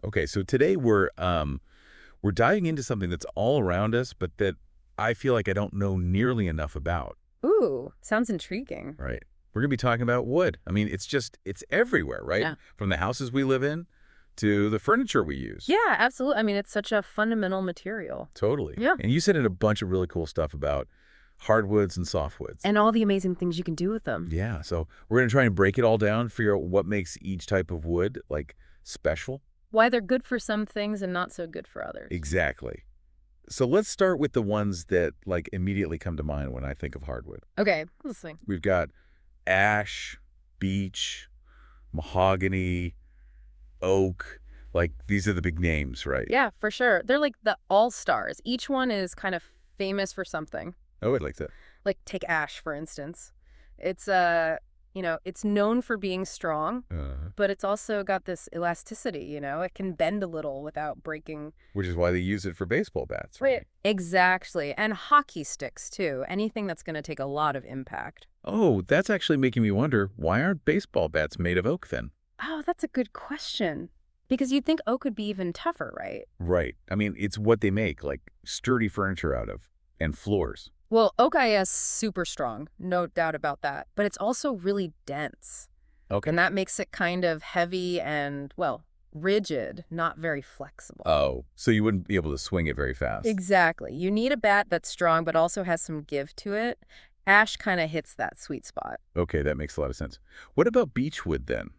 Okay, so today we're diving into something that's all around us, but that I feel like I don't know nearly enough about, Ooh, sounds intriguing. right? We're going to be talking about wood. I mean, it's everywhere, right? Yeah. From the houses we live in to the furniture we use. Yeah, absolutely. I mean, it's such a fundamental material. Totally. Yeah. And you said in a bunch of really cool stuff about hardwoods and softwoods. And all the amazing things you can do with them. Yeah, so we're going to try and break it all down, figure out what makes each type of wood, like, special. Why they're good for some things and not so good for others. Exactly. So let's start with the ones that, like, immediately come to mind when I think of hardwood. Okay, let's see. We've got ash, beech, mahogany, oak. Like, these are the big names, right? Yeah, for sure. They're like the all-stars. Each one is kind of famous for something. Oh, I'd like that. Like take ash, for instance. It's it's known for being strong, but it's also got this elasticity, It can bend a little without breaking. Which is why they use it for baseball bats, right? Exactly. And hockey sticks, too. Anything that's going to take a lot of impact. Oh, that's actually making me wonder, why aren't baseball bats made of oak then? Oh, that's a good question. Because you'd think oak would be even tougher, right? Right. I mean, it's what they make, like, sturdy furniture out of, and floors. Well, oak is super strong, no doubt about that. But it's also really dense. Okay. And that makes it kind of heavy and, well, rigid, not very flexible. Oh, so you wouldn't be able to swing it very fast. Exactly. You need a bat that's strong but also has some give to it. Ash kind of hits that sweet spot. Okay, that makes a lot of sense. What about beechwood then?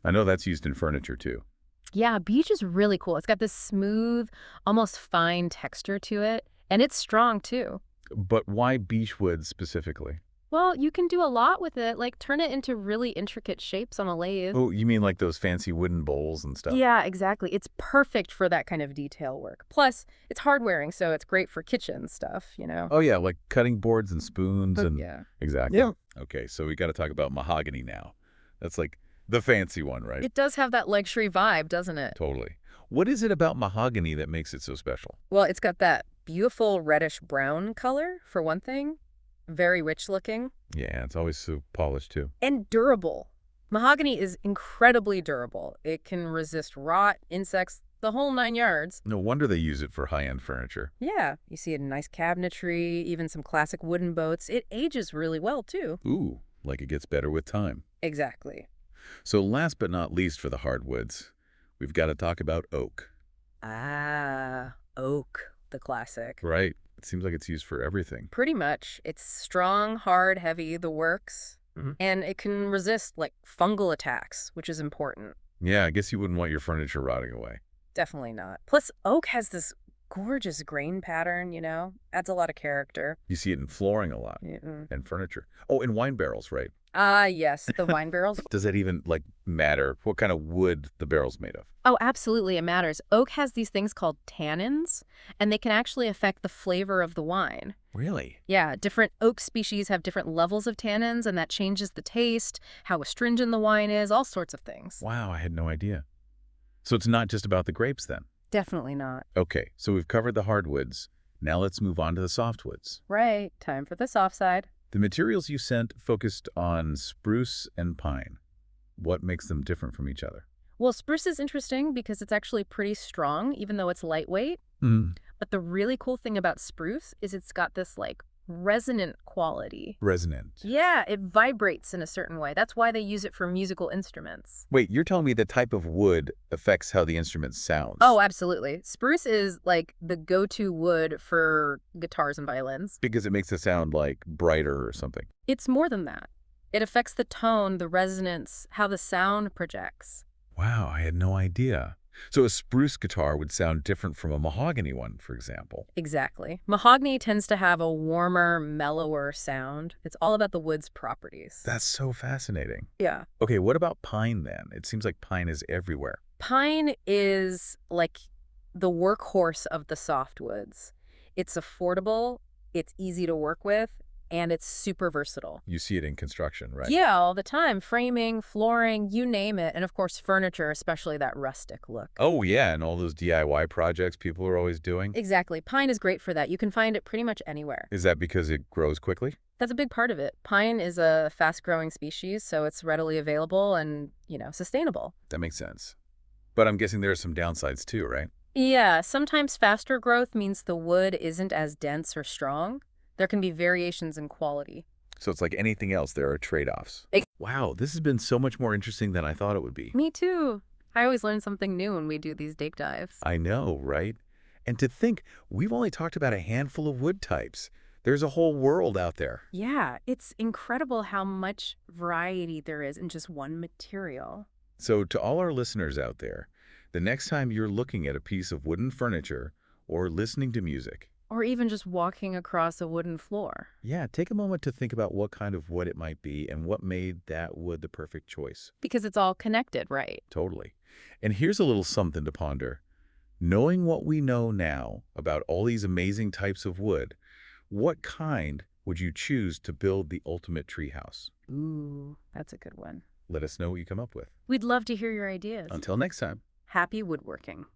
I know that's used in furniture too. Yeah, beech is really cool. It's got this smooth, almost fine texture to it, and it's strong too. But why beechwood specifically? Well, you can do a lot with it, like turn it into really intricate shapes on a lathe. Oh, you mean like those fancy wooden bowls and stuff? Yeah, exactly. It's perfect for that kind of detail work. Plus, it's hard wearing, so it's great for kitchen stuff. Oh yeah, like cutting boards and spoons and... Yeah. Exactly. Yeah. Okay, so we got to talk about mahogany now. That's like the fancy one, right? It does have that luxury vibe, doesn't it? Totally. What is it about mahogany that makes it so special? Well, it's got that beautiful reddish-brown color, for one thing. Very rich looking. Yeah, it's always so polished too. And durable. Mahogany is incredibly durable. It can resist rot, insects, the whole 9 yards. No wonder they use it for high-end furniture. Yeah, you see it in nice cabinetry, even some classic wooden boats. It ages really well, too. Ooh, like it gets better with time. Exactly. So last but not least for the hardwoods, we've got to talk about oak. Ah, oak, the classic. Right. It seems like it's used for everything. Pretty much. It's strong, hard, heavy, the works. And it can resist, like, fungal attacks, which is important. Yeah, I guess you wouldn't want your furniture rotting away. Definitely not. Plus, oak has this gorgeous grain pattern, Adds a lot of character. You see it in flooring a lot and furniture. Oh, and wine barrels, right? Ah, yes, the wine barrels. Does that even, like, matter what kind of wood the barrel's made of? Oh, absolutely, it matters. Oak has these things called tannins, and they can actually affect the flavor of the wine. Really? Yeah, different oak species have different levels of tannins, and that changes the taste, how astringent the wine is, all sorts of things. Wow, I had no idea. So it's not just about the grapes then? Definitely not. Okay, so we've covered the hardwoods. Now let's move on to the softwoods. Right, time for the soft side. The materials you sent focused on spruce and pine. What makes them different from each other? Well, spruce is interesting because it's actually pretty strong, even though it's lightweight. But the really cool thing about spruce is it's got this, like, resonant quality. Resonant. Yeah, it vibrates in a certain way. That's why they use it for musical instruments. Wait, you're telling me the type of wood affects how the instrument sounds? Oh, absolutely. Spruce is like the go-to wood for guitars and violins. Because it makes it sound like brighter or something. It's more than that. It affects the tone, the resonance, how the sound projects. Wow, I had no idea. So a spruce guitar would sound different from a mahogany one, for example. Exactly. Mahogany tends to have a warmer, mellower sound. It's all about the wood's properties. That's so fascinating. Yeah. Okay, what about pine then? It seems like pine is everywhere. Pine is like the workhorse of the softwoods. It's affordable, it's easy to work with, and it's super versatile. You see it in construction, right? Yeah, all the time. Framing, flooring, you name it. And of course, furniture, especially that rustic look. Oh, yeah, and all those DIY projects people are always doing. Exactly. Pine is great for that. You can find it pretty much anywhere. Is that because it grows quickly? That's a big part of it. Pine is a fast-growing species, so it's readily available and, sustainable. That makes sense. But I'm guessing there are some downsides too, right? Yeah, sometimes faster growth means the wood isn't as dense or strong. There can be variations in quality. So it's like anything else, there are trade-offs. Wow, this has been so much more interesting than I thought it would be. Me too. I always learn something new when we do these deep dives. I know, right? And to think, we've only talked about a handful of wood types. There's a whole world out there. Yeah, it's incredible how much variety there is in just one material. So to all our listeners out there, the next time you're looking at a piece of wooden furniture or listening to music, Or even just walking across a wooden floor. yeah, take a moment to think about what kind of wood it might be and what made that wood the perfect choice. Because it's all connected, right? Totally. And here's a little something to ponder. Knowing what we know now about all these amazing types of wood, what kind would you choose to build the ultimate treehouse? Ooh, that's a good one. Let us know what you come up with. We'd love to hear your ideas. Until next time. Happy woodworking.